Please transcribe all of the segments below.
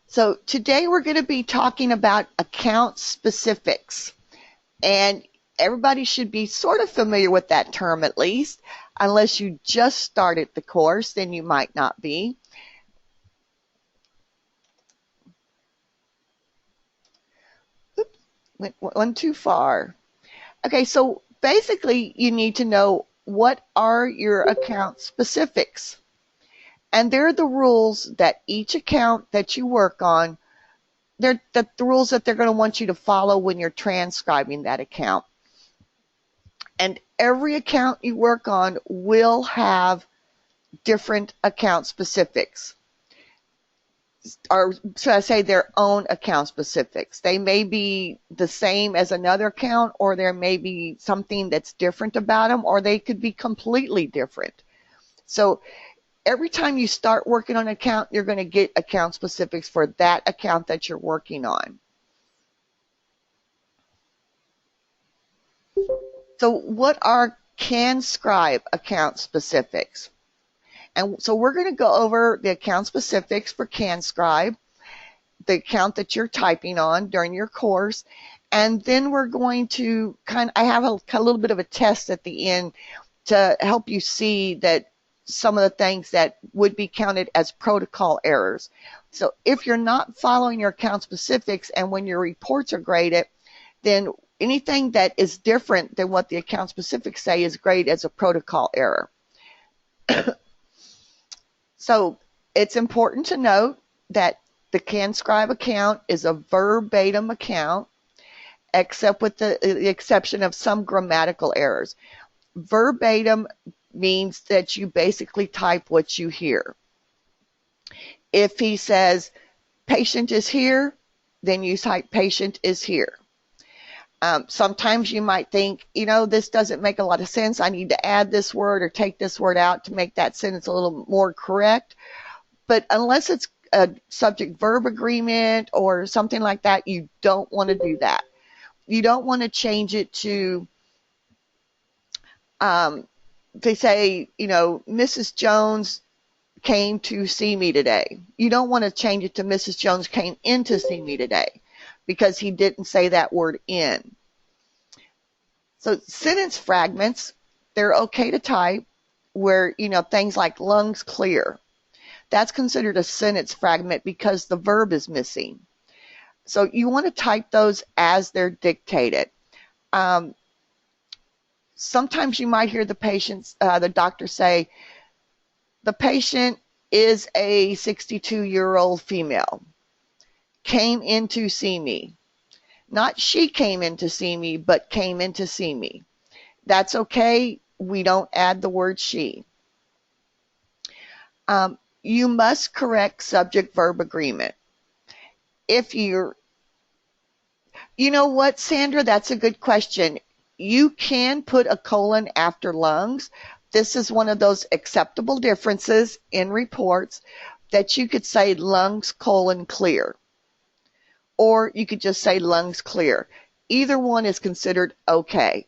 So today we're going to be talking about account specifics, and everybody should be sort of familiar with that term at least. Unless you just started the course, then you might not be. Oops, went one too far. Okay, so basically you need to know what are your account specifics. And they're the rules that each account that you work on, they're the rules that they're going to want you to follow when you're transcribing that account. And every account you work on will have different account specifics, or should I say their own account specifics. They may be the same as another account, or there may be something that's different about them, or they could be completely different. So every time you start working on an account, you're going to get account specifics for that account that you're working on. So what are CanScribe account specifics? And so we're going to go over the account specifics for CanScribe, the account that you're typing on during your course, and then we're going to I have a little bit of a test at the end to help you see that some of the things that would be counted as protocol errors. So if you're not following your account specifics and when your reports are graded, then anything that is different than what the account specifics say is graded as a protocol error. So it's important to note that the CanScribe account is a verbatim account, except with the exception of some grammatical errors. Verbatim means that you basically type what you hear. If he says patient is here, then you type patient is here. Sometimes you might think, this doesn't make a lot of sense. I need to add this word or take this word out to make that sentence a little more correct. But unless it's a subject-verb agreement or something like that, you don't want to do that. You don't want to change it to, they say, Mrs. Jones came to see me today. You don't want to change it to Mrs. Jones came in to see me today, because he didn't say that word in. So sentence fragments, they're okay to type where, things like lungs clear. That's considered a sentence fragment because the verb is missing. So you want to type those as they're dictated. Sometimes you might hear the doctor say, the patient is a 62-year-old female. Came in to see me. Not she came in to see me, but came in to see me. That's okay. We don't add the word she. You must correct subject-verb agreement. If you know what, Sandra, that's a good question. You can put a colon after lungs. This is one of those acceptable differences in reports that you could say lungs colon clear. Or you could just say lungs clear. Either one is considered okay.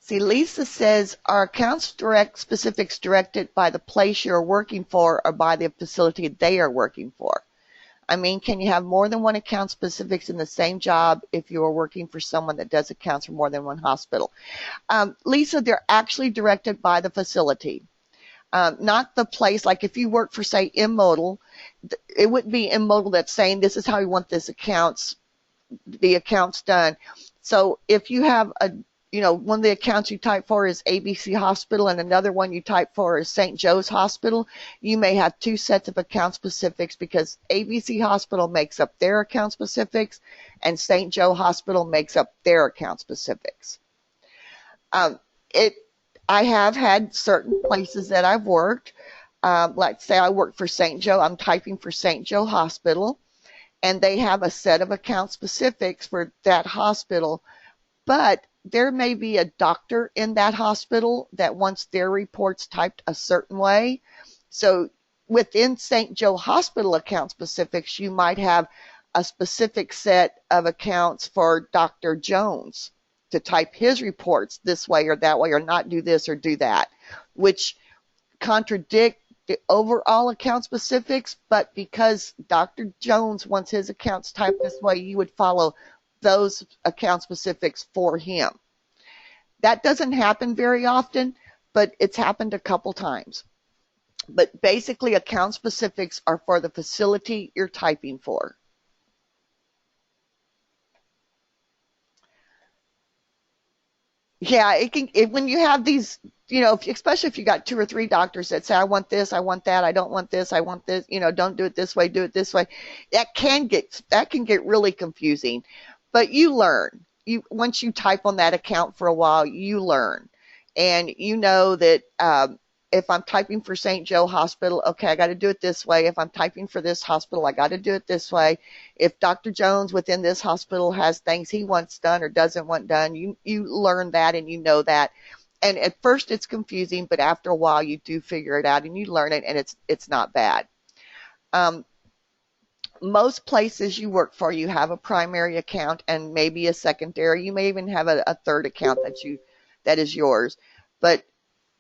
See, Lisa says, are accounts specifics directed by the place you're working for or by the facility they are working for? I mean, can you have more than one account specifics in the same job if you are working for someone that does accounts for more than one hospital? Lisa, they're actually directed by the facility, not the place. Like if you work for, say, M-Modal, it wouldn't be M-Modal that's saying this is how we want the accounts done. So if you have one of the accounts you type for is ABC Hospital and another one you type for is St. Joe's Hospital, you may have two sets of account specifics because ABC Hospital makes up their account specifics and St. Joe Hospital makes up their account specifics. I have had certain places that I've worked, like say I work for St. Joe, I'm typing for St. Joe Hospital, and they have a set of account specifics for that hospital, but there may be a doctor in that hospital that wants their reports typed a certain way. So within St. Joe Hospital account specifics, you might have a specific set of accounts for Dr. Jones to type his reports this way or that way, or not do this or do that, which contradict the overall account specifics. But because Dr. Jones wants his accounts typed this way, you would follow those account specifics for him. That doesn't happen very often, but it's happened a couple times. But basically, account specifics are for the facility you're typing for. Yeah, when you have these, especially if you got two or three doctors that say, I want this, I want that, I don't want this, I want this, don't do it this way, do it this way. That can get really confusing. But you learn. Once you type on that account for a while, you learn. And you know that if I'm typing for St. Joe Hospital, okay, I got to do it this way. If I'm typing for this hospital, I got to do it this way. If Dr. Jones within this hospital has things he wants done or doesn't want done, you learn that and you know that. And at first it's confusing, but after a while you do figure it out and you learn it, and it's not bad. Most places you work for, you have a primary account and maybe a secondary. You may even have a third account that is yours. But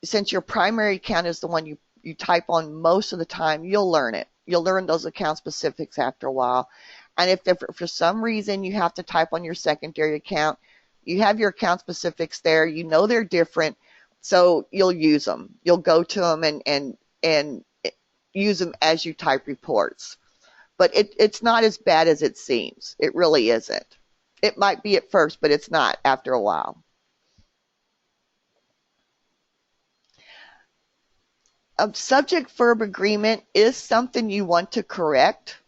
since your primary account is the one you type on most of the time, you'll learn it. You'll learn those account specifics after a while. And if for some reason you have to type on your secondary account, you have your account specifics there. You know they're different, so you'll use them. You'll go to them and use them as you type reports. But it's not as bad as it seems. It really isn't. It might be at first, but it's not after a while. A subject-verb agreement is something you want to correct.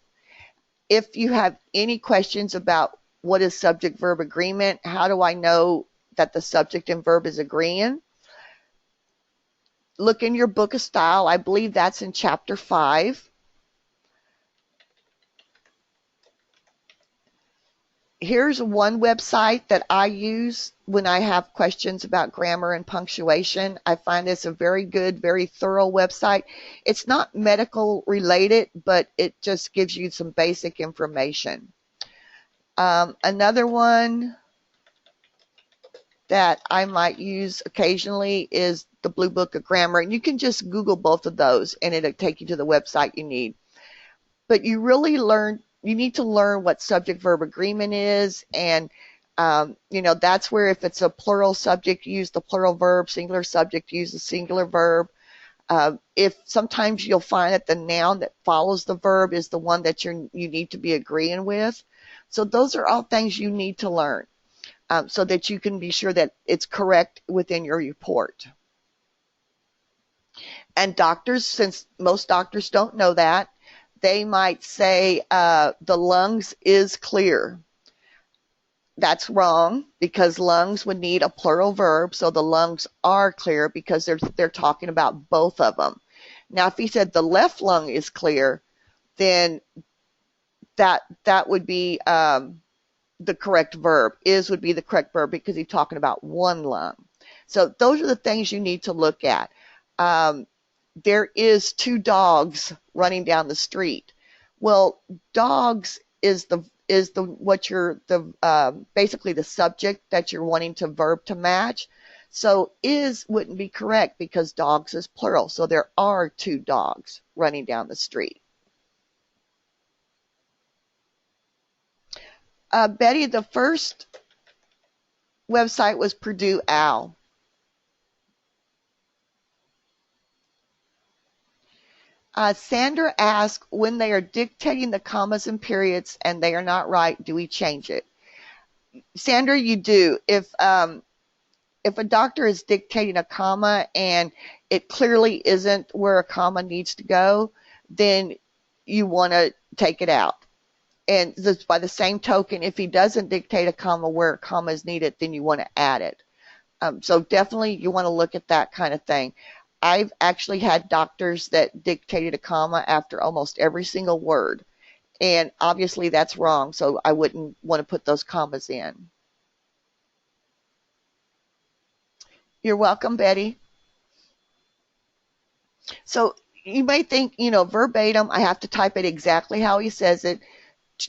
If you have any questions about what is subject-verb agreement, how do I know that the subject and verb is agreeing, look in your book of style. I believe that's in chapter 5. Here's one website that I use when I have questions about grammar and punctuation. I find this a very good, very thorough website. It's not medical related, but it just gives you some basic information. Another one that I might use occasionally is the Blue Book of Grammar. And you can just Google both of those and it'll take you to the website you need. But you need to learn what subject-verb agreement is, and that's where if it's a plural subject, use the plural verb, singular subject, use the singular verb. If sometimes you'll find that the noun that follows the verb is the one that you need to be agreeing with. So those are all things you need to learn so that you can be sure that it's correct within your report. And doctors, since most doctors don't know that, they might say the lungs is clear. That's wrong, because lungs would need a plural verb, so the lungs are clear because they're talking about both of them. Now, if he said the left lung is clear, then that would be the correct verb. Is would be the correct verb because he's talking about one lung. So those are the things you need to look at. There is two dogs running down the street. Well, dogs is basically the subject that you're wanting to verb to match. So is wouldn't be correct because dogs is plural. So there are two dogs running down the street. Betty, the first website was Purdue OWL. Sandra asked, when they are dictating the commas and periods and they are not right, do we change it? Sandra, you do. If a doctor is dictating a comma and it clearly isn't where a comma needs to go, then you want to take it out. And by the same token, if he doesn't dictate a comma where a comma is needed, then you want to add it. So definitely you want to look at that kind of thing. I've actually had doctors that dictated a comma after almost every single word. And obviously that's wrong, so I wouldn't want to put those commas in. You're welcome, Betty. So you may think, verbatim, I have to type it exactly how he says it.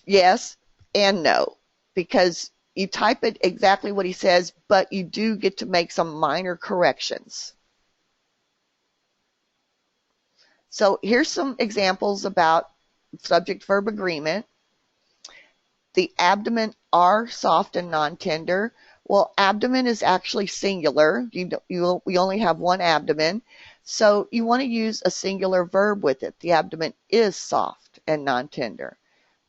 Yes and no, because You type it exactly what he says, but you do get to make some minor corrections. So here's some examples about subject-verb agreement. The abdomen are soft and non-tender. Well, abdomen is actually singular. We only have one abdomen. So you want to use a singular verb with it. The abdomen is soft and non-tender.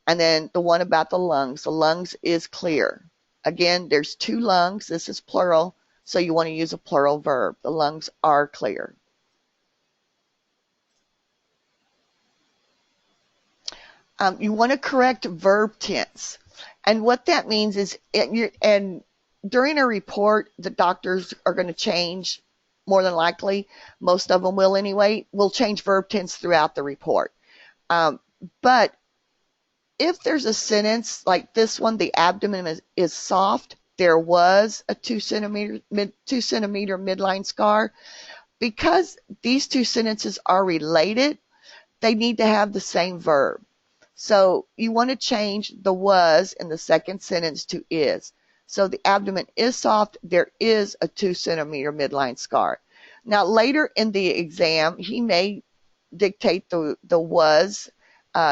And then the one about the lungs is clear. Again, there's two lungs. This is plural, so you want to use a plural verb. The lungs are clear. You want to correct verb tense. And what that means is, and during a report, the doctors are going to change, more than likely, most of them will anyway, will change verb tense throughout the report. But if there's a sentence like this one, the abdomen is soft, there was a 2 centimeter midline scar, because these two sentences are related, they need to have the same verb. So you want to change the was in the second sentence to is. So the abdomen is soft, there is a 2 centimeter midline scar. Now later in the exam, he may dictate the was,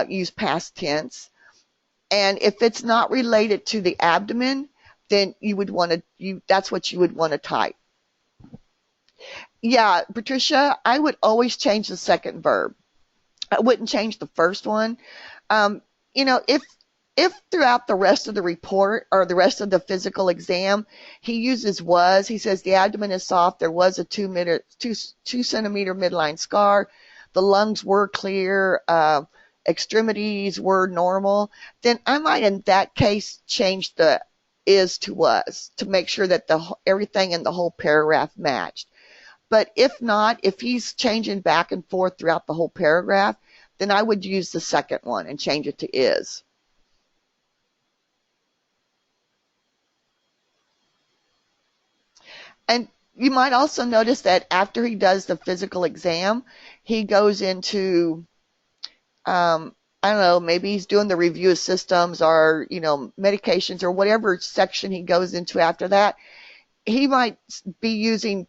use past tense. And if it's not related to the abdomen, then you would want to, that's what you would want to type. Yeah, Patricia, I would always change the second verb. I wouldn't change the first one. If throughout the rest of the report or the rest of the physical exam, he uses was, he says the abdomen is soft, there was a 2 centimeter midline scar, the lungs were clear, extremities were normal, then I might in that case change the is to was to make sure that everything in the whole paragraph matched. But if not, if he's changing back and forth throughout the whole paragraph, then I would use the second one and change it to is. And you might also notice that after he does the physical exam, he goes into, I don't know, maybe he's doing the review of systems or, medications or whatever section he goes into after that. He might be using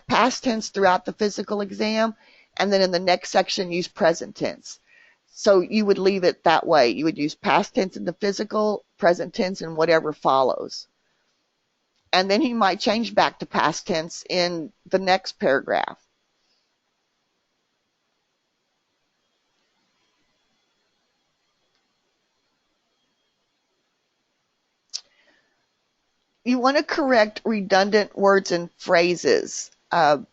past tense throughout the physical exam, and then in the next section use present tense. So you would leave it that way. You would use past tense in the physical, present tense in whatever follows. And then he might change back to past tense in the next paragraph. You want to correct redundant words and phrases. And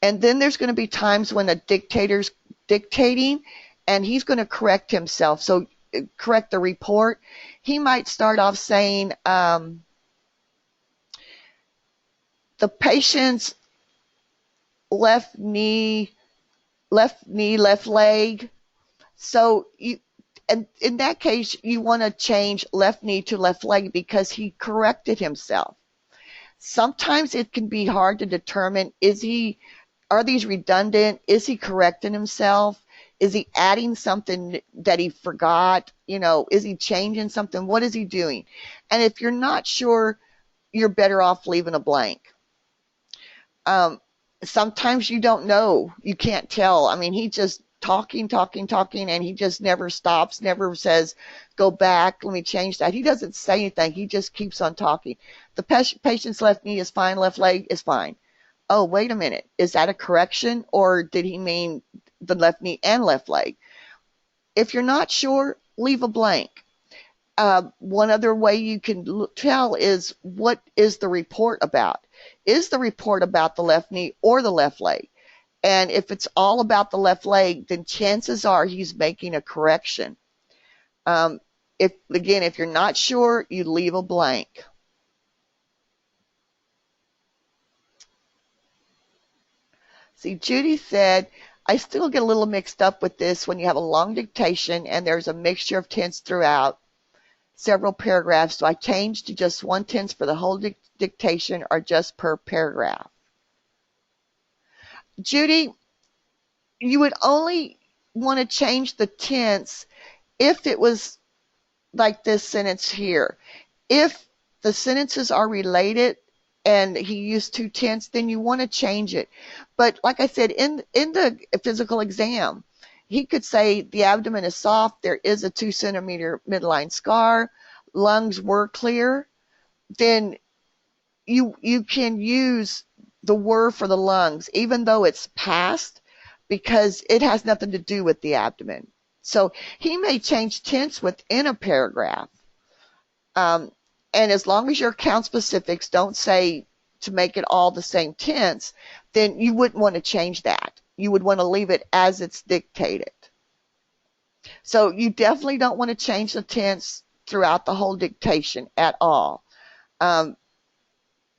then there's going to be times when a dictator's dictating and he's going to correct himself. So correct the report. He might start off saying, the patient's left knee, left leg. So and in that case, you want to change left knee to left leg because he corrected himself. Sometimes it can be hard to determine, are these redundant? Is he correcting himself? Is he adding something that he forgot? Is he changing something? What is he doing? And if you're not sure, you're better off leaving a blank. Sometimes you don't know. You can't tell. I mean, he just talking, and he just never stops, never says, go back, let me change that. He doesn't say anything. He just keeps on talking. The patient's left knee is fine, left leg is fine. Oh, wait a minute. Is that a correction, or did he mean the left knee and left leg? If you're not sure, leave a blank. One other way you can tell is, what is the report about? Is the report about the left knee or the left leg? And if it's all about the left leg, then chances are he's making a correction. If you're not sure, you leave a blank. See, Judy said, I still get a little mixed up with this when you have a long dictation and there's a mixture of tense throughout several paragraphs. Do I change to just one tense for the whole dictation or just per paragraph? Judy, you would only want to change the tense if it was like this sentence here. If the sentences are related and he used two tense, then you want to change it. But like I said, in the physical exam, he could say the abdomen is soft, there is a 2 centimeter midline scar, lungs were clear. Then you can use the were for the lungs, even though it's past, because it has nothing to do with the abdomen. So he may change tense within a paragraph. Um, and as long as your account specifics don't say to make it all the same tense, then you wouldn't want to change that. You would want to leave it as it's dictated. So you definitely don't want to change the tense throughout the whole dictation at all,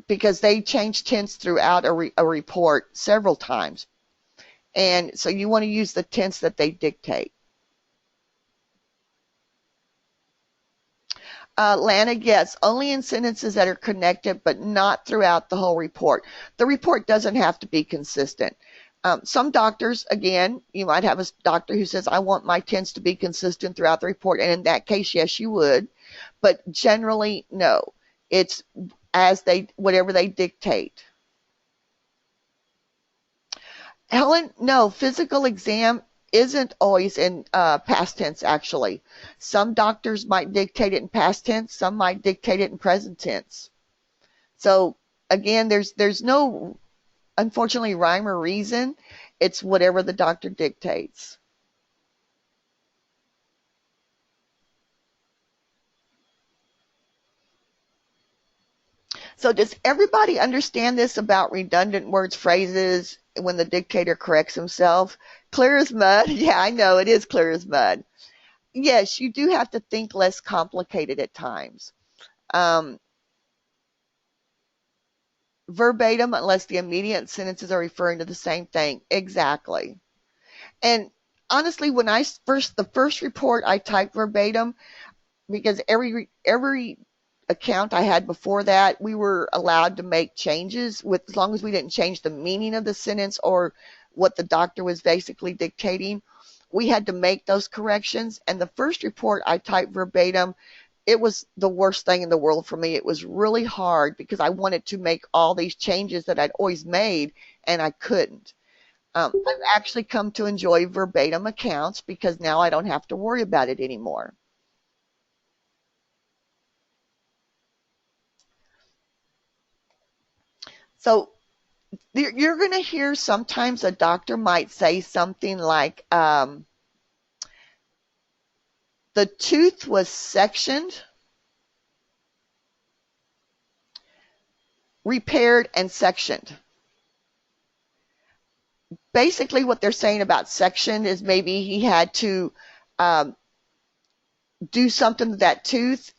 because they change tense throughout a report several times. And so you want to use the tense that they dictate. Lana, yes, only in sentences that are connected, but not throughout the whole report. The report doesn't have to be consistent. Some doctors, again, you might have a doctor who says, I want my tense to be consistent throughout the report, and in that case, yes, you would. But generally, no. It's as whatever they dictate. Helen, no, physical exam isn't always in past tense, actually. Some doctors might dictate it in past tense, some might dictate it in present tense. So again, there's no, unfortunately, rhyme or reason. It's whatever the doctor dictates. So does everybody understand this about redundant words, phrases, when the dictator corrects himself? Clear as mud? Yeah, I know, it is clear as mud. Yes, you do have to think less complicated at times. Verbatim, unless the immediate sentences are referring to the same thing. Exactly. And honestly, when the first report I typed verbatim, because every account I had before that, we were allowed to make changes with, as long as we didn't change the meaning of the sentence or what the doctor was basically dictating. We had to make those corrections. And the first report I typed verbatim, it was the worst thing in the world for me. It was really hard because I wanted to make all these changes that I'd always made, and I couldn't. I've actually come to enjoy verbatim accounts because now I don't have to worry about it anymore. So you're going to hear sometimes a doctor might say something like, the tooth was sectioned, repaired, and sectioned. Basically, what they're saying about section is maybe he had to do something to that tooth.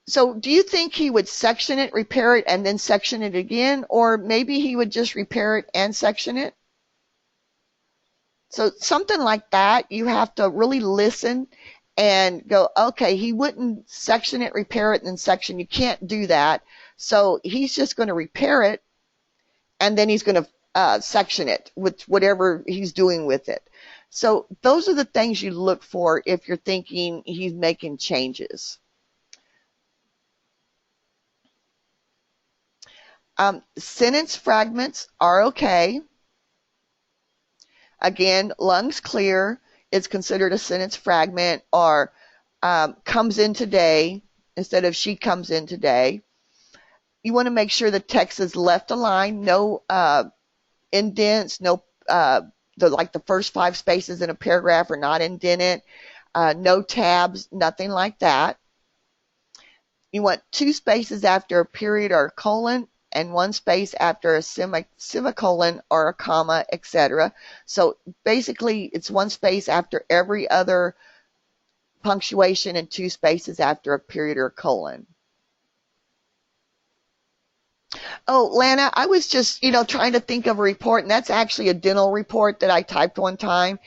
So do you think he would section it, repair it, and then section it again? Or maybe he would just repair it and section it? So something like that, you have to really listen and go, okay, he wouldn't section it, repair it, and then section. You can't do that. So he's just going to repair it, and then he's going to section it with whatever he's doing with it. So those are the things you look for if you're thinking he's making changes. Sentence fragments are okay. Again, lungs clear is considered a sentence fragment, or comes in today instead of she comes in today. You want to make sure the text is left aligned, no indents, no like the first 5 spaces in a paragraph are not indented, no tabs, nothing like that. You want 2 spaces after a period or a colon, and 1 space after a semicolon or a comma, etc. So basically, it's 1 space after every other punctuation and 2 spaces after a period or a colon. Oh, Lana, I was just, trying to think of a report, and that's actually a dental report that I typed one time.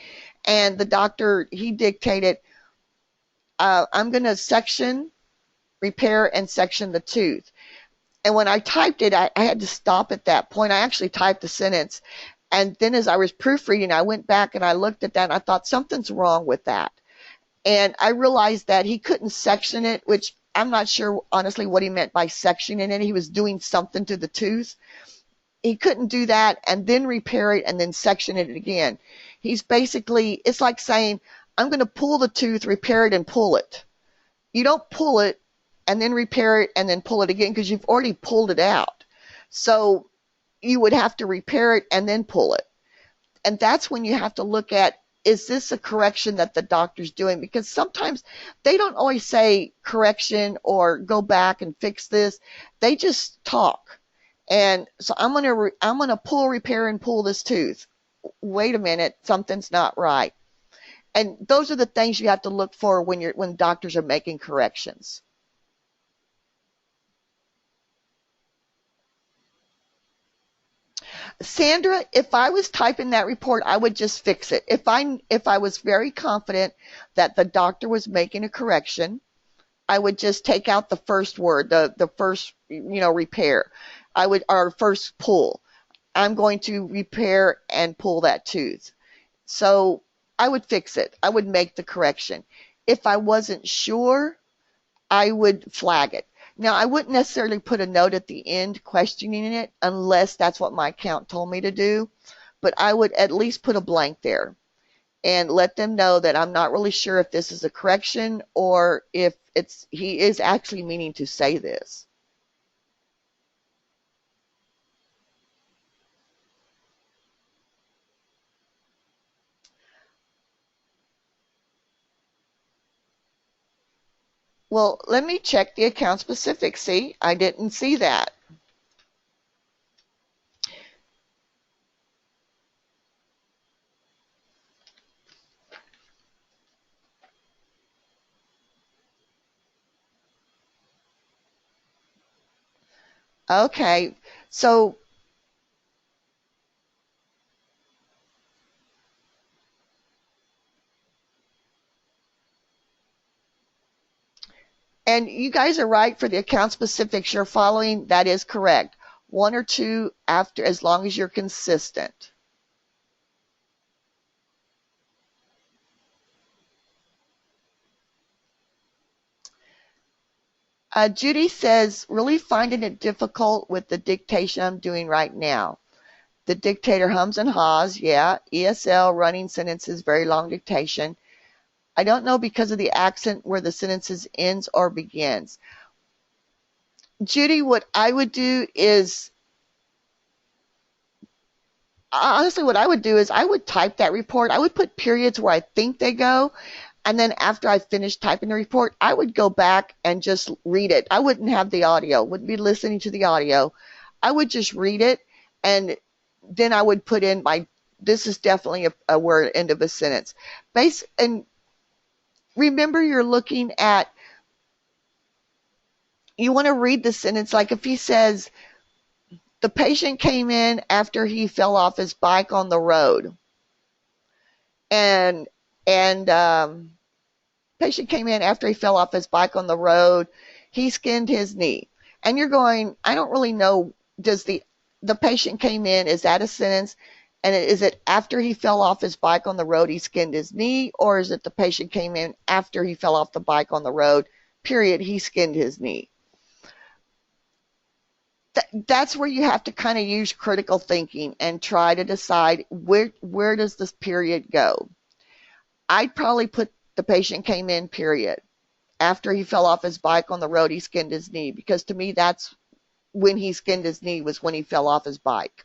And the doctor, he dictated, I'm going to section, repair, and section the tooth. And when I typed it, I had to stop at that point. I actually typed the sentence. And then as I was proofreading, I went back and I looked at that and I thought something's wrong with that. And I realized that he couldn't section it, which I'm not sure honestly what he meant by sectioning it. He was doing something to the tooth. He couldn't do that and then repair it and then section it again. He's basically, it's like saying, I'm going to pull the tooth, repair it, and pull it. You don't pull it and then repair it and then pull it again because you've already pulled it out. So you would have to repair it and then pull it. And that's when you have to look at, is this a correction that the doctor's doing? Because sometimes they don't always say correction or go back and fix this. They just talk. And so I'm gonna pull, repair, and pull this tooth. Wait a minute, something's not right. And those are the things you have to look for when doctors are making corrections. Sandra, if I was typing that report, I would just fix it. If I was very confident that the doctor was making a correction, I would just take out the first word, the first, repair. Or first pull. I'm going to repair and pull that tooth. So I would fix it. I would make the correction. If I wasn't sure, I would flag it. Now, I wouldn't necessarily put a note at the end questioning it unless that's what my account told me to do, but I would at least put a blank there and let them know that I'm not really sure if this is a correction or if he is actually meaning to say this. Well, let me check the account specific. See, I didn't see that. Okay, so and you guys are right for the account specifics you're following. That is correct. One or two after, as long as you're consistent. Judy says, really finding it difficult with the dictation I'm doing right now. The dictator hums and haws, yeah. ESL, running sentences, very long dictation. I don't know because of the accent where the sentences ends or begins. Judy, what I would do is, honestly, what I would do is I would type that report. I would put periods where I think they go. And then after I finished typing the report, I would go back and just read it. I wouldn't have the audio, wouldn't be listening to the audio. I would just read it, and then I would put in this is definitely a word, end of a sentence. And remember, you're looking at, you want to read the sentence, like if he says, the patient came in after he fell off his bike on the road. And patient came in after he fell off his bike on the road. He skinned his knee. And you're going, I don't really know, does the patient came in, is that a sentence? And is it after he fell off his bike on the road, he skinned his knee? Or is it the patient came in after he fell off the bike on the road, period, he skinned his knee? That's where you have to kind of use critical thinking and try to decide where does this period go. I'd probably put the patient came in, period. After he fell off his bike on the road, he skinned his knee, because to me that's when he skinned his knee, was when he fell off his bike.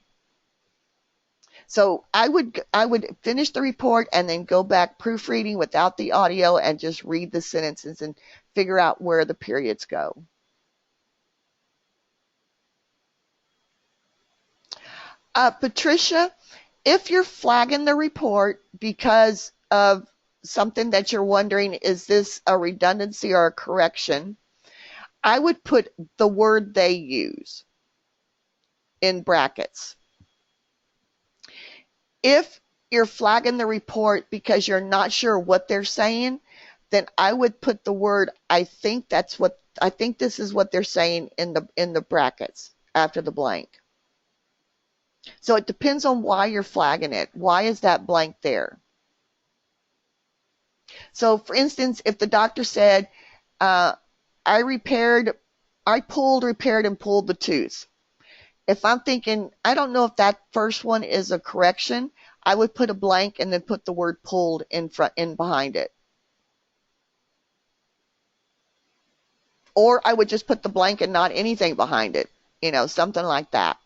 So I would finish the report and then go back proofreading without the audio and just read the sentences and figure out where the periods go. Patricia, if you're flagging the report because of something that you're wondering, is this a redundancy or a correction, I would put the word they use in brackets. If you're flagging the report because you're not sure what they're saying, then I would put the word I think this is what they're saying in the brackets after the blank. So it depends on why you're flagging it. Why is that blank there? So for instance, if the doctor said, I pulled, repaired, and pulled the tooth. If I'm thinking, I don't know if that first one is a correction, I would put a blank and then put the word pulled in behind it. Or I would just put the blank and not anything behind it, something like that.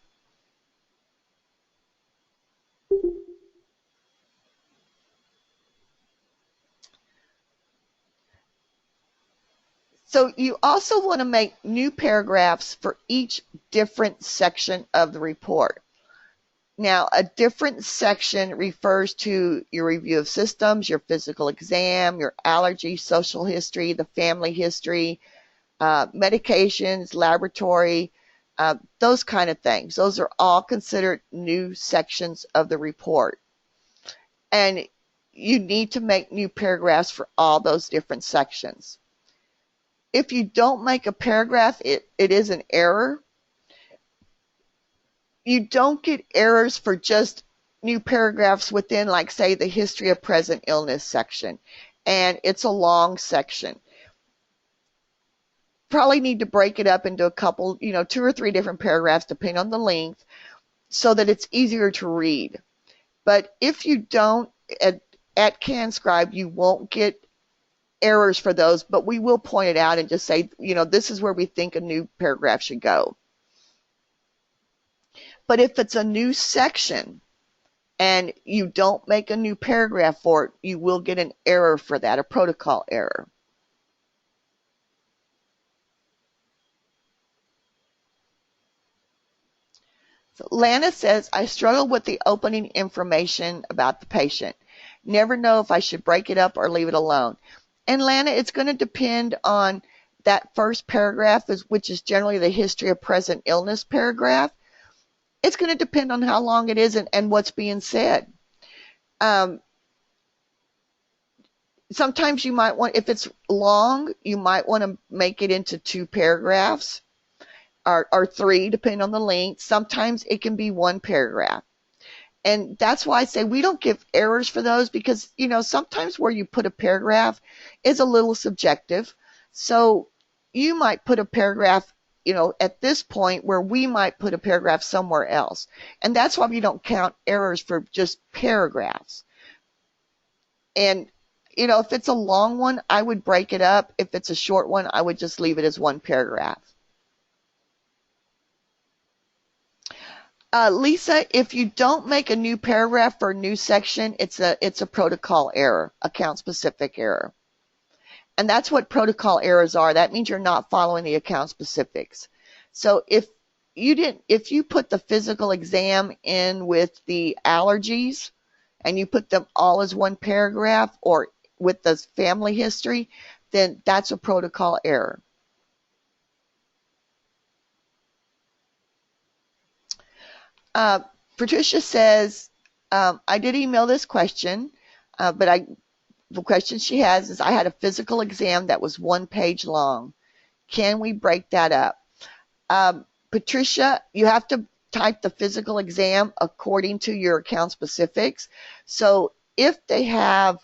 So you also want to make new paragraphs for each different section of the report. Now, a different section refers to your review of systems, your physical exam, your allergy, social history, the family history, medications, laboratory, those kind of things. Those are all considered new sections of the report. And you need to make new paragraphs for all those different sections. If you don't make a paragraph, it is an error. You don't get errors for just new paragraphs within, like, say, the history of present illness section. And it's a long section. Probably need to break it up into a couple, 2 or 3 different paragraphs, depending on the length, so that it's easier to read. But if you don't, at CanScribe, you won't get errors for those, but we will point it out and just say, this is where we think a new paragraph should go. But if it's a new section and you don't make a new paragraph for it, you will get an error for that, a protocol error. So Lana says, I struggle with the opening information about the patient. Never know if I should break it up or leave it alone. And Lana, it's going to depend on that first paragraph, which is generally the history of present illness paragraph. It's going to depend on how long it is and what's being said. Sometimes you might want, if it's long, you might want to make it into 2 paragraphs or 3, depending on the length. Sometimes it can be 1 paragraph. And that's why I say we don't give errors for those because, sometimes where you put a paragraph is a little subjective. So you might put a paragraph, at this point where we might put a paragraph somewhere else. And that's why we don't count errors for just paragraphs. And, if it's a long one, I would break it up. If it's a short one, I would just leave it as 1 paragraph. Lisa, if you don't make a new paragraph for a new section, it's a protocol error, account specific error. And that's what protocol errors are. That means you're not following the account specifics. So if you put the physical exam in with the allergies and you put them all as 1 paragraph or with the family history, then that's a protocol error. Patricia says, I did email this question, but the question she has is, I had a physical exam that was 1 page long. Can we break that up? Patricia, you have to type the physical exam according to your account specifics. So if they have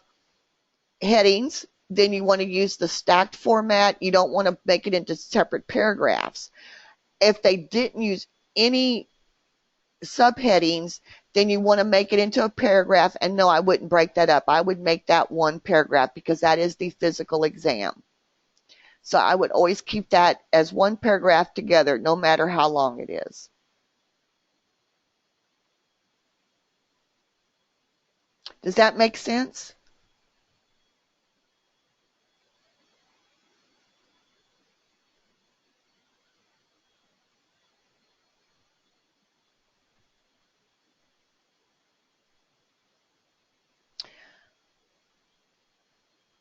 headings, then you want to use the stacked format. You don't want to make it into separate paragraphs. If they didn't use any subheadings, then you want to make it into a paragraph, and no, I wouldn't break that up. I would make that 1 paragraph because that is the physical exam. So I would always keep that as 1 paragraph together, no matter how long it is. Does that make sense?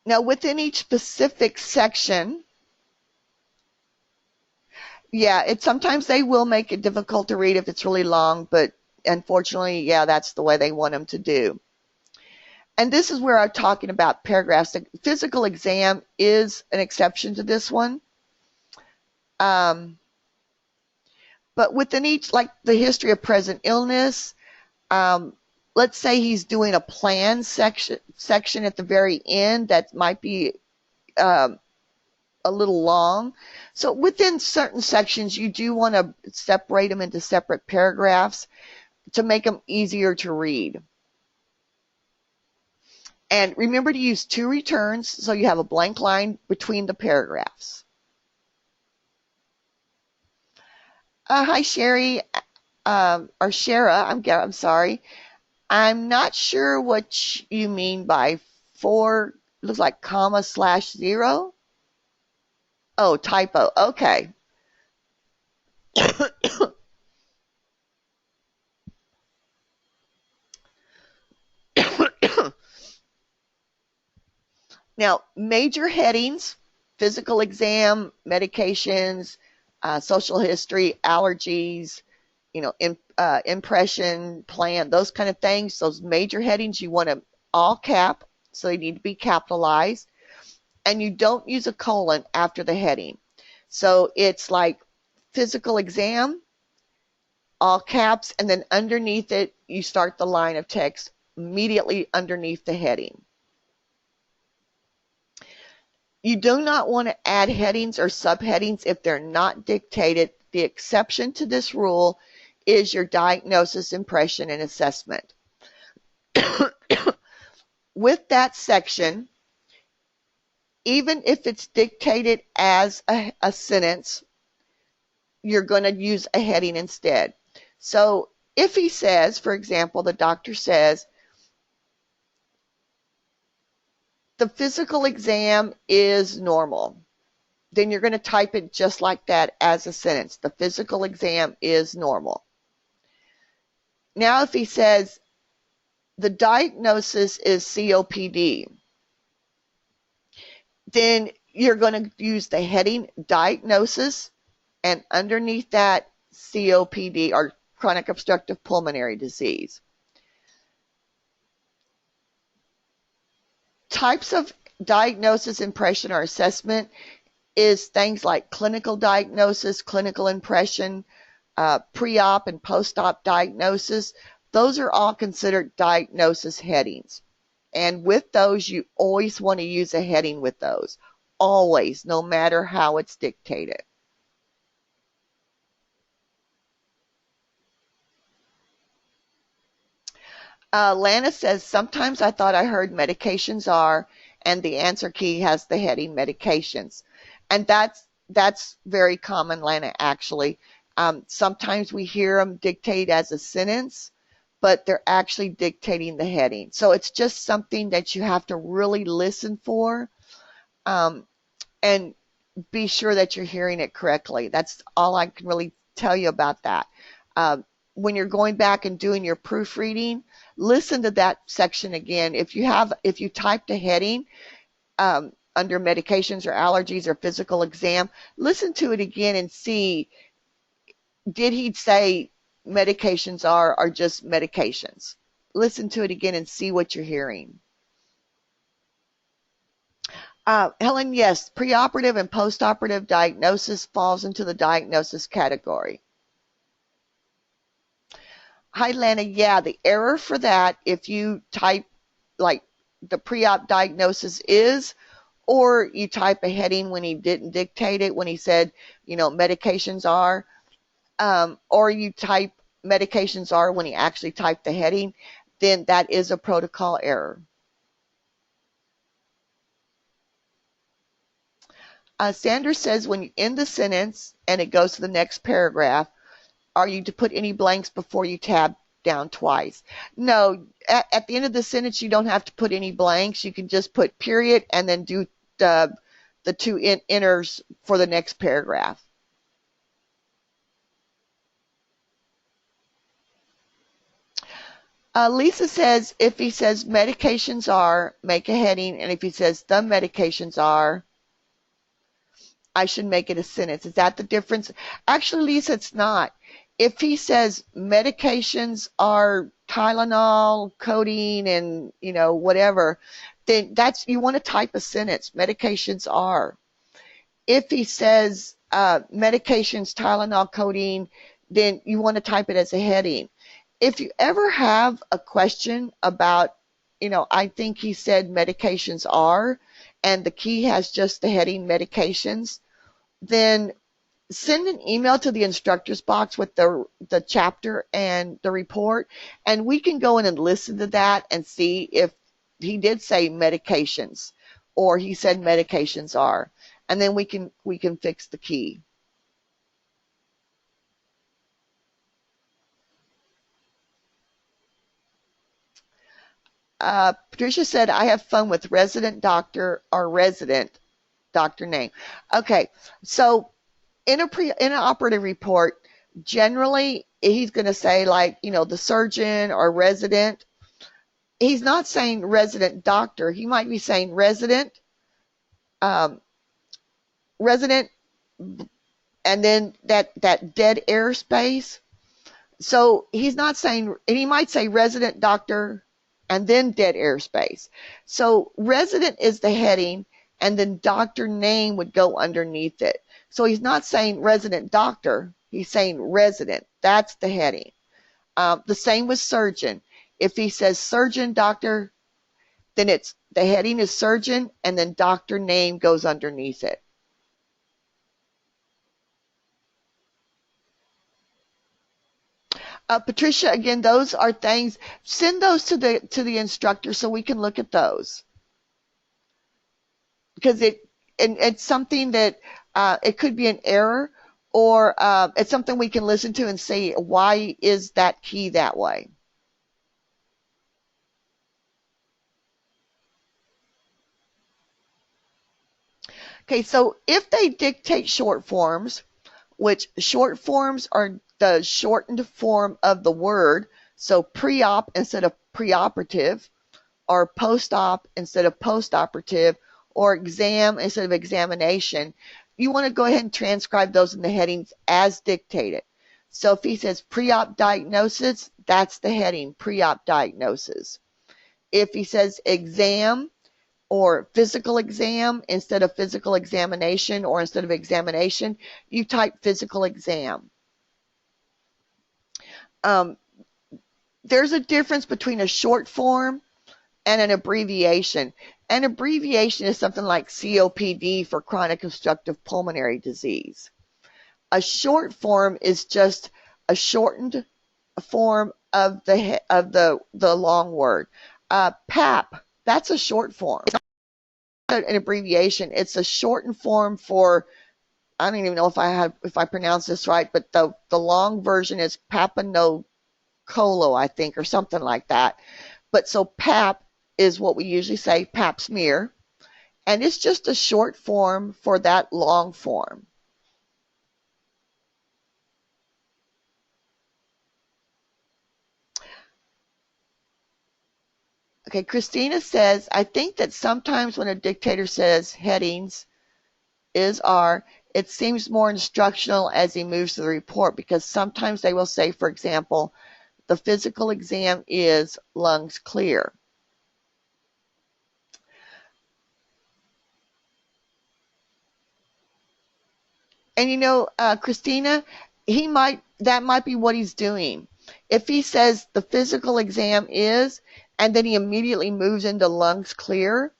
Now, within each specific section, yeah, sometimes they will make it difficult to read if it's really long, but unfortunately, yeah, that's the way they want them to do. And this is where I'm talking about paragraphs. The physical exam is an exception to this one. But within each, like the history of present illness, let's say he's doing a plan section at the very end that might be a little long. So within certain sections, you do want to separate them into separate paragraphs to make them easier to read. And remember to use 2 returns so you have a blank line between the paragraphs. Hi, Sherry, or Shara, I'm sorry. I'm not sure what you mean by 4, looks like comma / 0. Oh, typo, okay. Now, major headings, physical exam, medications, social history, allergies, impression, plan, those kind of things. Those major headings you want to all cap, so they need to be capitalized. And you don't use a colon after the heading. So it's like physical exam, all caps, and then underneath it, you start the line of text immediately underneath the heading. You do not want to add headings or subheadings if they're not dictated. The exception to this rule is your diagnosis, impression, and assessment. With that section, even if it's dictated as a sentence, you're going to use a heading instead. So if he says, for example, the doctor says, the physical exam is normal, then you're going to type it just like that as a sentence. The physical exam is normal. Now if he says, the diagnosis is COPD, then you're going to use the heading diagnosis and underneath that COPD, or chronic obstructive pulmonary disease. Types of diagnosis, impression, or assessment is things like clinical diagnosis, clinical impression, pre-op and post-op diagnosis. Those are all considered diagnosis headings. And with those, you always want to use a heading with those. Always, no matter how it's dictated. Lana says, sometimes I thought I heard medications are, and the answer key has the heading medications. And that's very common, Lana, actually. Sometimes we hear them dictate as a sentence, but they're actually dictating the heading. So it's just something that you have to really listen for and be sure that you're hearing it correctly. That's all I can really tell you about that. When you're going back and doing your proofreading, listen to that section again. If you typed a heading under medications or allergies or physical exam, listen to it again and see, did he say medications are just medications? Listen to it again and see what you're hearing. Helen, yes, preoperative and postoperative diagnosis falls into the diagnosis category. Hi, Lana. Yeah, the error for that, if you type like the pre-op diagnosis is, or you type a heading when he didn't dictate it, when he said, medications are, or you type medications are when he actually typed the heading, then that is a protocol error. Sandra says, when you end the sentence and it goes to the next paragraph, are you to put any blanks before you tab down twice? No, at the end of the sentence, you don't have to put any blanks. You can just put period and then do the 2 enters for the next paragraph. Lisa says, if he says medications are, make a heading, and if he says the medications are, I should make it a sentence. Is that the difference? Actually, Lisa, it's not. If he says medications are Tylenol, codeine, and whatever, then you want to type a sentence. Medications are. If he says medications, Tylenol, codeine, then you want to type it as a heading. If you ever have a question about, I think he said medications are, and the key has just the heading medications, then send an email to the instructors box with the chapter and the report, and we can go in and listen to that and see if he did say medications or he said medications are, and then we can fix the key. Patricia said, I have fun with resident doctor or resident doctor name. Okay, so in an operative report, generally he's going to say, like, the surgeon or resident. He's not saying resident doctor. He might be saying resident, resident, and then that dead air space. So he's not saying, and he might say resident doctor and then dead air space. So resident is the heading, and then doctor name would go underneath it. So he's not saying resident doctor, he's saying resident. That's the heading. The same with surgeon. If he says surgeon doctor, then the heading is surgeon, and then doctor name goes underneath it. Patricia, again, those are things. Send those to the instructor so we can look at those, because it's something that it could be an error, or it's something we can listen to and see why is that key that way. Okay, so if they dictate short forms, which short forms are the shortened form of the word, so pre-op instead of preoperative, or post-op instead of post-operative, or exam instead of examination, you want to go ahead and transcribe those in the headings as dictated. So if he says pre-op diagnosis, that's the heading, pre-op diagnosis. If he says exam or physical exam instead of physical examination, or instead of examination, you type physical exam. There's a difference between a short form and an abbreviation. An abbreviation is something like COPD for chronic obstructive pulmonary disease. A short form is just a shortened form of the long word. PAP, that's a short form. It's not an abbreviation. It's a shortened form for, I don't even know if I pronounce this right, but the long version is Papanocolo, I think, or something like that. But so PAP is what we usually say, pap smear, and it's just a short form for that long form. Okay, Christina says, I think that sometimes when a dictator says headings is are, it seems more instructional as he moves through the report, because sometimes they will say, for example, the physical exam is lungs clear. And Christina, that might be what he's doing. If he says the physical exam is, and then he immediately moves into lungs clear,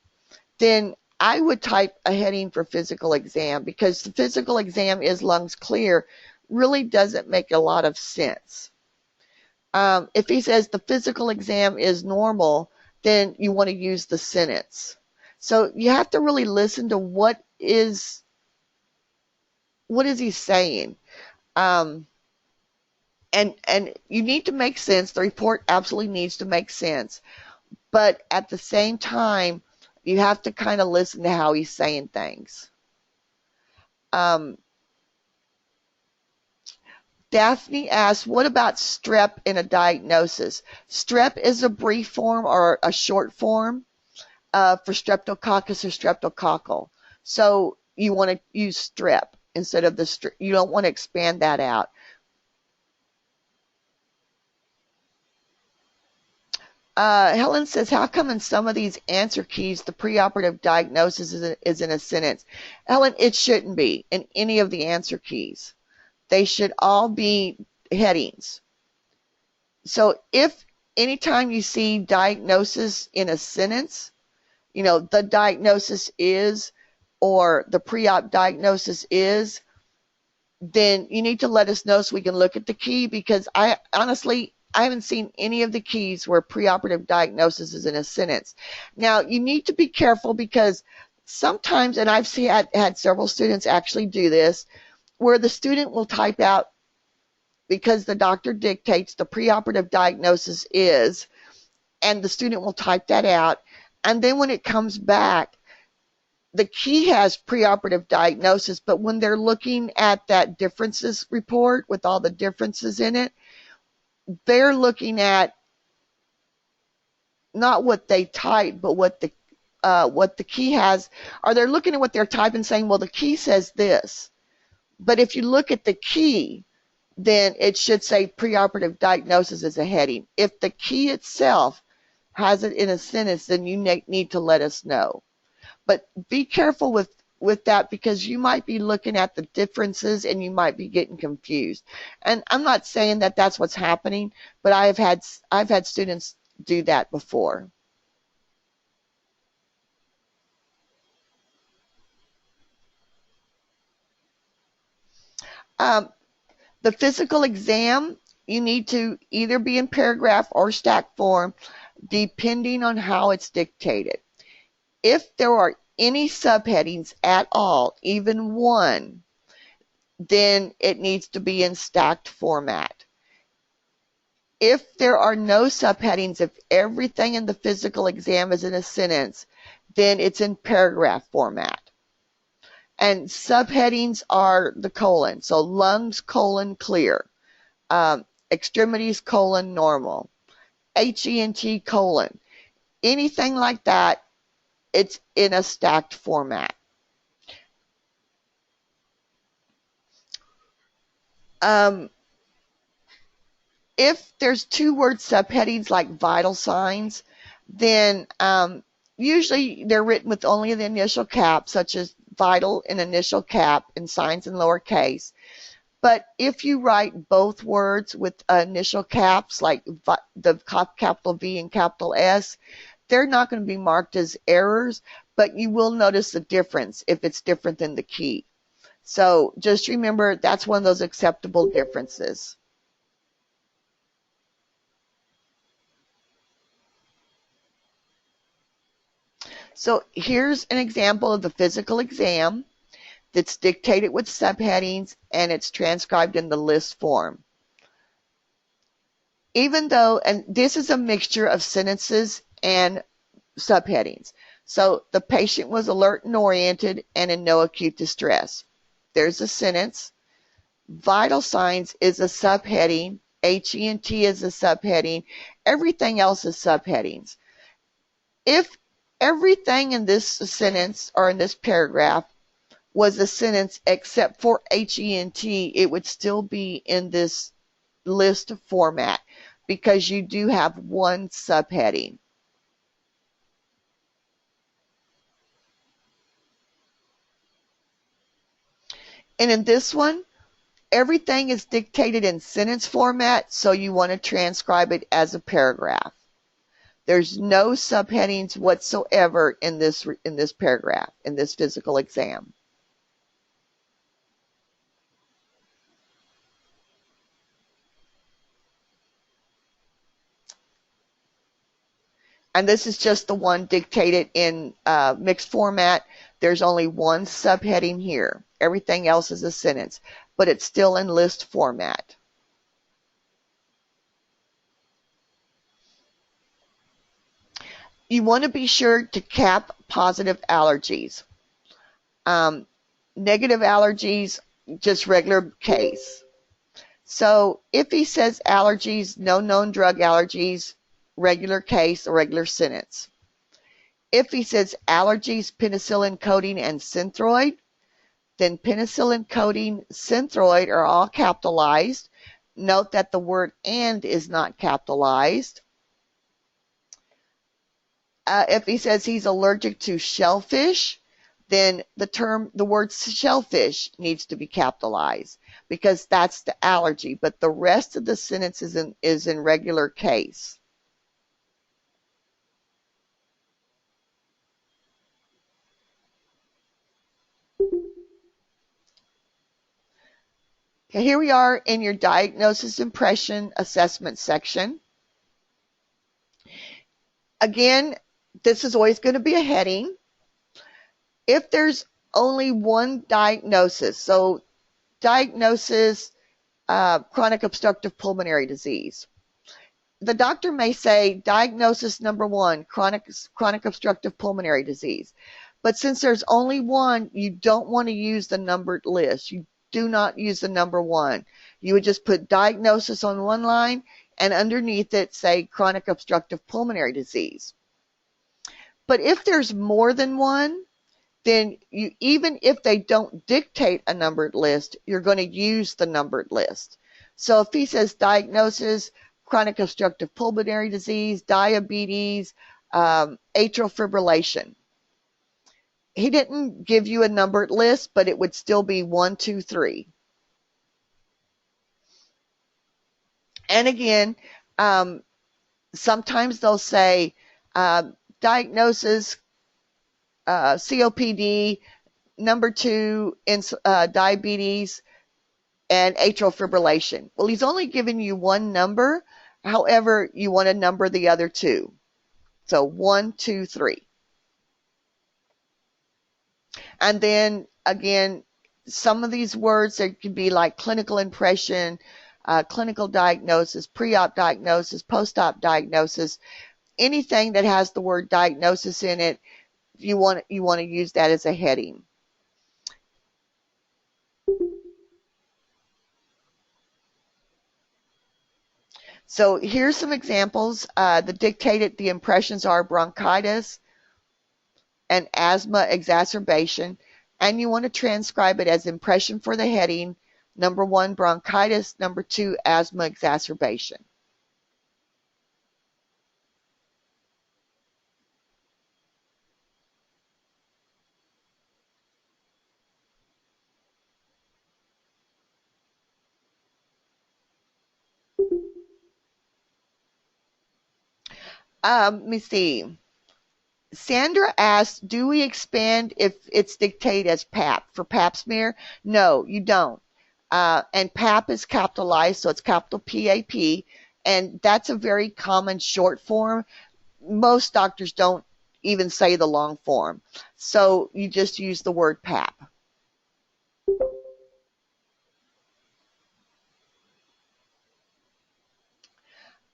then I would type a heading for physical exam, because the physical exam is lungs clear really doesn't make a lot of sense. If he says the physical exam is normal, then you want to use the sentence. So you have to really listen to what is he saying. And you need to make sense. The report absolutely needs to make sense. But at the same time, you have to kind of listen to how he's saying things. Daphne asks, what about strep in a diagnosis? Strep is a brief form or a short form for streptococcus or streptococcal. So you want to use strep instead of you don't want to expand that out. Helen says, how come in some of these answer keys the preoperative diagnosis is in a sentence? Helen, it shouldn't be in any of the answer keys. They should all be headings. So if anytime you see diagnosis in a sentence, the diagnosis is, or the pre-op diagnosis is, then you need to let us know so we can look at the key, because I haven't seen any of the keys where preoperative diagnosis is in a sentence. Now, you need to be careful because sometimes, and I've had several students actually do this, where the student will type out, because the doctor dictates the preoperative diagnosis is, and the student will type that out, and then when it comes back, the key has preoperative diagnosis, but when they're looking at that differences report with all the differences in it, they're looking at not what they type, but what the key has, or they're looking at what they're typing saying, well, the key says this. But if you look at the key, then it should say preoperative diagnosis as a heading. If the key itself has it in a sentence, then you need to let us know. But be careful with that, because you might be looking at the differences and you might be getting confused. And I'm not saying that that's what's happening, but I've had students do that before. The physical exam, you need to either be in paragraph or stack form, depending on how it's dictated. If there are any subheadings at all, even one, then it needs to be in stacked format. If there are no subheadings, if everything in the physical exam is in a sentence, then it's in paragraph format. And subheadings are the colon. So lungs, colon, clear. Extremities, colon, normal. HENT, colon. Anything like that, it's in a stacked format. If there's two-word subheadings like vital signs, then usually they're written with only the initial cap, such as vital in initial cap and signs in lowercase. But if you write both words with initial caps, like the capital V and capital S, they're not going to be marked as errors, but you will notice the difference if it's different than the key. So just remember, that's one of those acceptable differences. So here's an example of the physical exam that's dictated with subheadings, and it's transcribed in the list form. Even though, and this is a mixture of sentences and subheadings. So the patient was alert and oriented and in no acute distress. There's a sentence. Vital signs is a subheading. HENT is a subheading. Everything else is subheadings. If everything in this sentence or in this paragraph was a sentence except for HENT, it would still be in this list format because you do have one subheading. And in this one, everything is dictated in sentence format, so you want to transcribe it as a paragraph. There's no subheadings whatsoever in this paragraph, in this physical exam. And this is just the one dictated in mixed format. There's only one subheading here. Everything else is a sentence, but it's still in list format. You want to be sure to cap positive allergies. Negative allergies, just regular case. So if he says allergies, no known drug allergies, regular case or regular sentence. If he says allergies, penicillin, codeine, and synthroid, then penicillin, codeine, synthroid are all capitalized. Note that the word and is not capitalized. If he says he's allergic to shellfish, then the word shellfish needs to be capitalized because that's the allergy, but the rest of the sentence is in regular case. Okay, here we are in your diagnosis, impression, assessment section. Again, this is always going to be a heading. If there's only one diagnosis, so diagnosis, chronic obstructive pulmonary disease, the doctor may say diagnosis number 1, chronic obstructive pulmonary disease. But since there's only one, you don't want to use the numbered list. You do not use the number 1. You would just put diagnosis on one line and underneath it say chronic obstructive pulmonary disease. But if there's more than one, then even if they don't dictate a numbered list, you're going to use the numbered list. So if he says diagnosis, chronic obstructive pulmonary disease, diabetes, atrial fibrillation, he didn't give you a numbered list, but it would still be 1, 2, 3. And again, sometimes they'll say diagnosis, COPD, number 2, diabetes, and atrial fibrillation. Well, he's only given you one number. However, you want to number the other 2. So 1, 2, 3. And then again, some of these words, there could be like clinical impression, clinical diagnosis, pre-op diagnosis, post-op diagnosis. Anything that has the word diagnosis in it, you want to use that as a heading. So here's some examples. The impressions are bronchitis and asthma exacerbation, and you want to transcribe it as impression for the heading, number 1, bronchitis, number 2, asthma exacerbation. Let me see. Sandra asked, do we expand if it's dictated as PAP for pap smear? No, you don't. And PAP is capitalized, so it's capital PAP, and that's a very common short form. Most doctors don't even say the long form, so you just use the word PAP.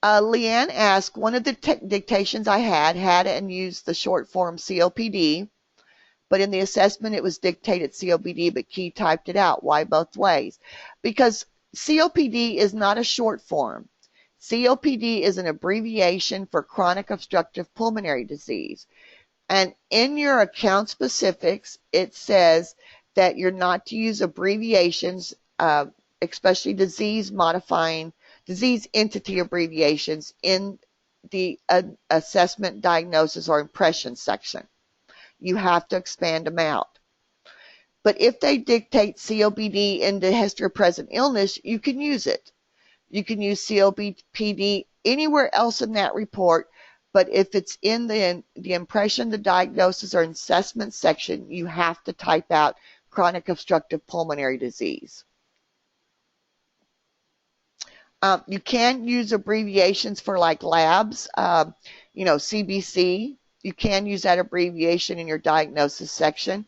Leanne asked, one of the dictations I had and used the short form COPD, but in the assessment it was dictated COPD, but Key typed it out. Why both ways? Because COPD is not a short form. COPD is an abbreviation for chronic obstructive pulmonary disease. And in your account specifics, it says that you're not to use abbreviations, especially disease entity abbreviations in the assessment, diagnosis, or impression section. You have to expand them out. But if they dictate COPD in the history of present illness, you can use it. You can use COPD anywhere else in that report, but if it's in the impression, the diagnosis, or assessment section, you have to type out chronic obstructive pulmonary disease. You can use abbreviations for like labs, CBC. You can use that abbreviation in your diagnosis section.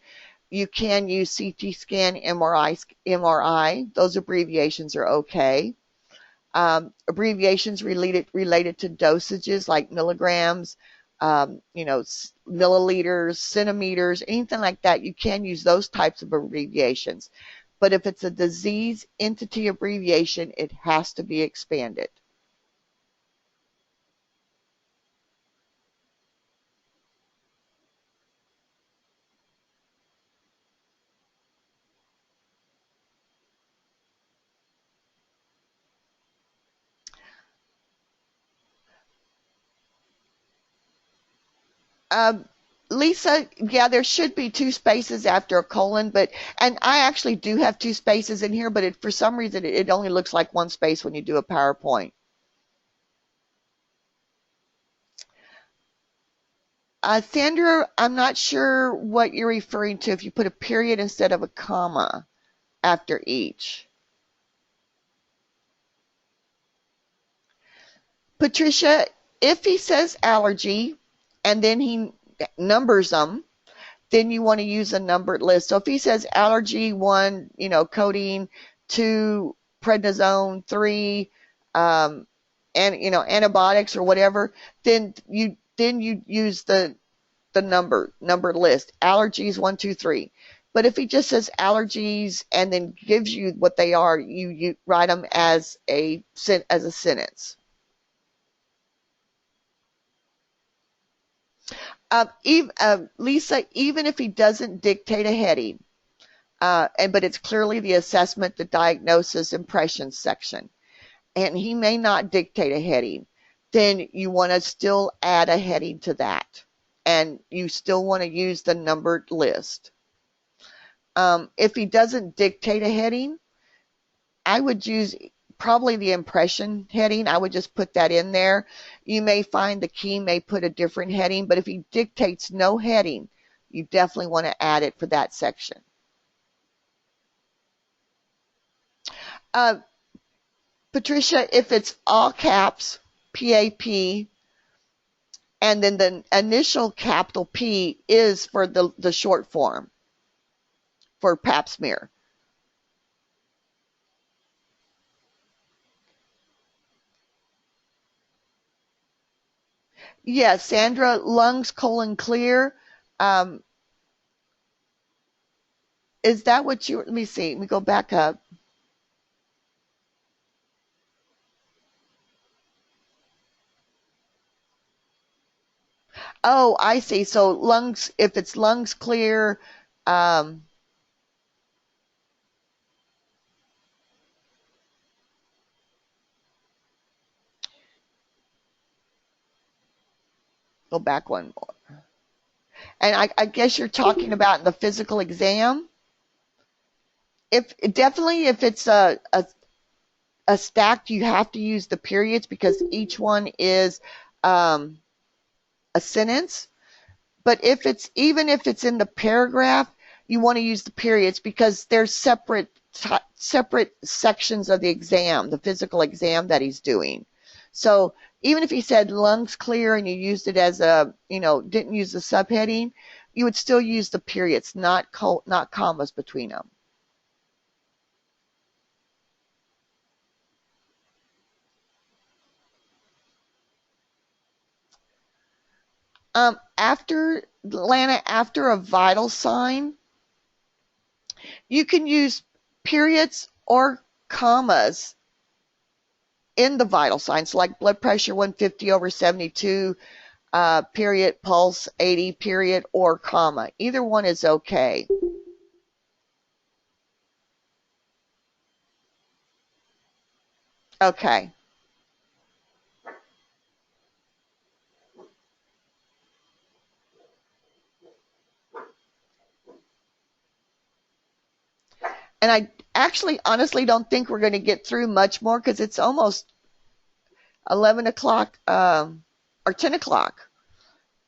You can use CT scan, MRI. Those abbreviations are okay. Abbreviations related to dosages like milligrams, milliliters, centimeters, anything like that. You can use those types of abbreviations. But if it's a disease entity abbreviation, it has to be expanded. Lisa, yeah, there should be 2 spaces after a colon, and I actually do have 2 spaces in here, but for some reason it only looks like 1 space when you do a PowerPoint. Sandra, I'm not sure what you're referring to if you put a period instead of a comma after each. Patricia, if he says allergy and then he numbers them, then you want to use a numbered list. So if he says allergy 1, codeine, 2, prednisone, 3, and antibiotics or whatever, then you use the numbered list. Allergies 1, 2, 3. But if he just says allergies and then gives you what they are, you write them as a sentence. Lisa, even if he doesn't dictate a heading, but it's clearly the assessment, the diagnosis, impressions section, and he may not dictate a heading, then you want to still add a heading to that, and you still want to use the numbered list. If he doesn't dictate a heading, I would use probably the impression heading. I would just put that in there. You may find the key may put a different heading, but if he dictates no heading, you definitely want to add it for that section. Patricia, if it's all caps, PAP, and then the initial capital P is for the short form for pap smear. Yes, Sandra, lungs colon clear. Is that what you, let me see, let me go back up. Oh, I see. So lungs, if it's lungs clear, go back one more. And I guess you're talking about the physical exam. If it's a stacked, you have to use the periods because each one is a sentence. But even if it's in the paragraph, you want to use the periods because they're separate sections of the exam, the physical exam that he's doing. So even if he said lungs clear and you used it as didn't use the subheading, you would still use the periods, not commas between them. After a vital sign, you can use periods or commas in the vital signs, like blood pressure 150/72, period, pulse 80, period, or comma. Either one is okay. Okay. And I actually honestly don't think we're going to get through much more because it's almost 11 o'clock or 10 o'clock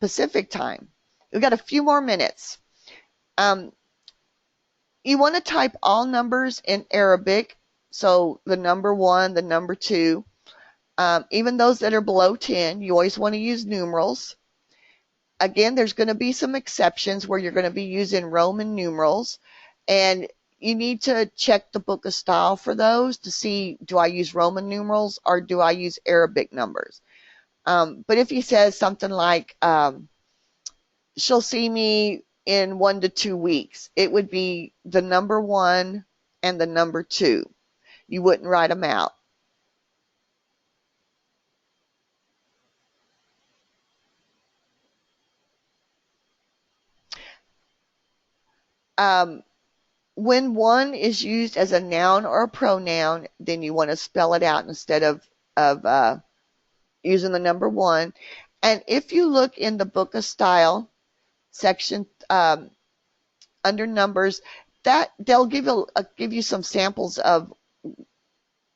Pacific time. We've got a few more minutes. You want to type all numbers in Arabic, so the number 1, the number 2. Even those that are below 10, you always want to use numerals. Again, there's going to be some exceptions where you're going to be using Roman numerals, and you need to check the book of style for those to see, do I use Roman numerals or do I use Arabic numbers? But if he says something like, she'll see me in 1 to 2 weeks, it would be the number 1 and the number 2. You wouldn't write them out. When 1 is used as a noun or a pronoun, then you want to spell it out instead of using the number 1. And if you look in the book of style section under numbers, that they'll give you some samples of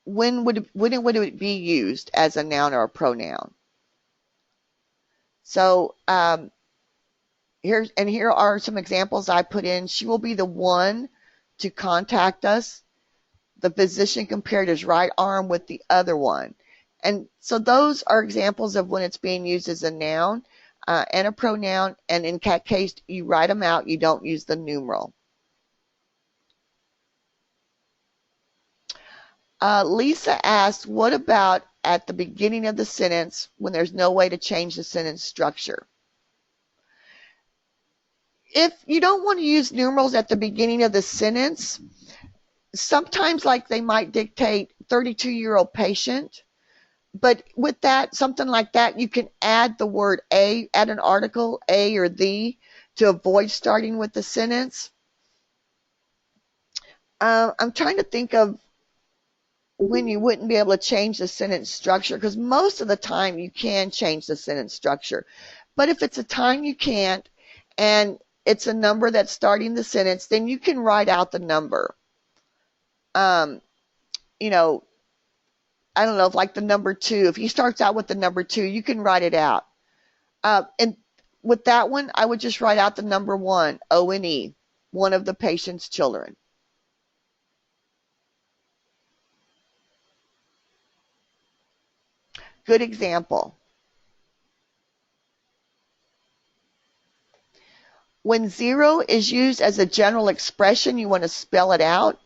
when would it be used as a noun or a pronoun. So here are some examples I put in. She will be the one to contact us. The physician compared his right arm with the other one. And so those are examples of when it's being used as a noun and a pronoun, and in that case, you write them out, you don't use the numeral. Lisa asked, what about at the beginning of the sentence when there's no way to change the sentence structure? If you don't want to use numerals at the beginning of the sentence, sometimes like they might dictate 32-year-old patient, but with that, something like that, you can add the word a, add an article, a or the, to avoid starting with the sentence. I'm trying to think of when you wouldn't be able to change the sentence structure, because most of the time you can change the sentence structure. But if it's a time you can't, and it's a number that's starting the sentence, then you can write out the number. You know, I don't know, if like the number 2, if he starts out with the number 2, you can write it out. And with that one, I would just write out the number 1, O-N-E, one of the patient's children. Good example. When 0 is used as a general expression, you want to spell it out.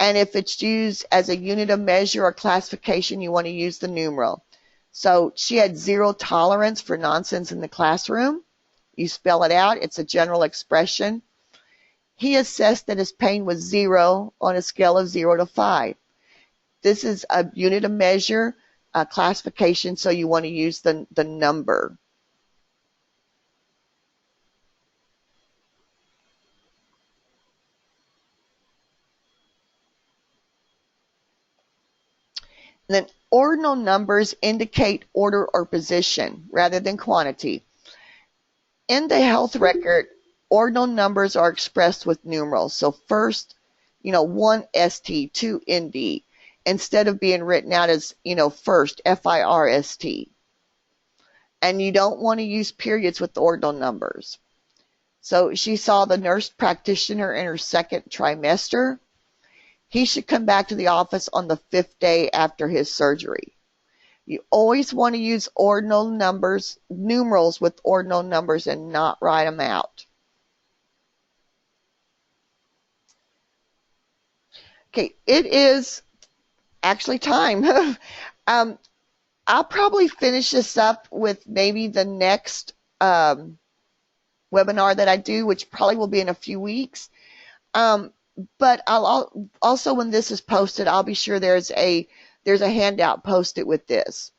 And if it's used as a unit of measure or classification, you want to use the numeral. So she had 0 tolerance for nonsense in the classroom. You spell it out. It's a general expression. He assessed that his pain was 0 on a scale of 0 to 5. This is a unit of measure, a classification, so you want to use the number. And then ordinal numbers indicate order or position rather than quantity. In the health record, ordinal numbers are expressed with numerals. So first, 1 ST, 2 ND, instead of being written out as, first, FIRST. And you don't want to use periods with ordinal numbers. So she saw the nurse practitioner in her second trimester. He should come back to the office on the 5th day after his surgery. You always want to use ordinal numbers, numerals with ordinal numbers, and not write them out. Okay, it is actually time. I'll probably finish this up with maybe the next webinar that I do, which probably will be in a few weeks. But I'll also, when this is posted, I'll be sure there's a handout posted with this.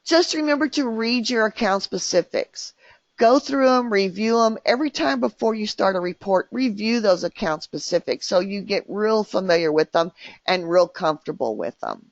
Just remember to read your account specifics. Go through them, review them. Every time before you start a report, review those account specifics so you get real familiar with them and real comfortable with them.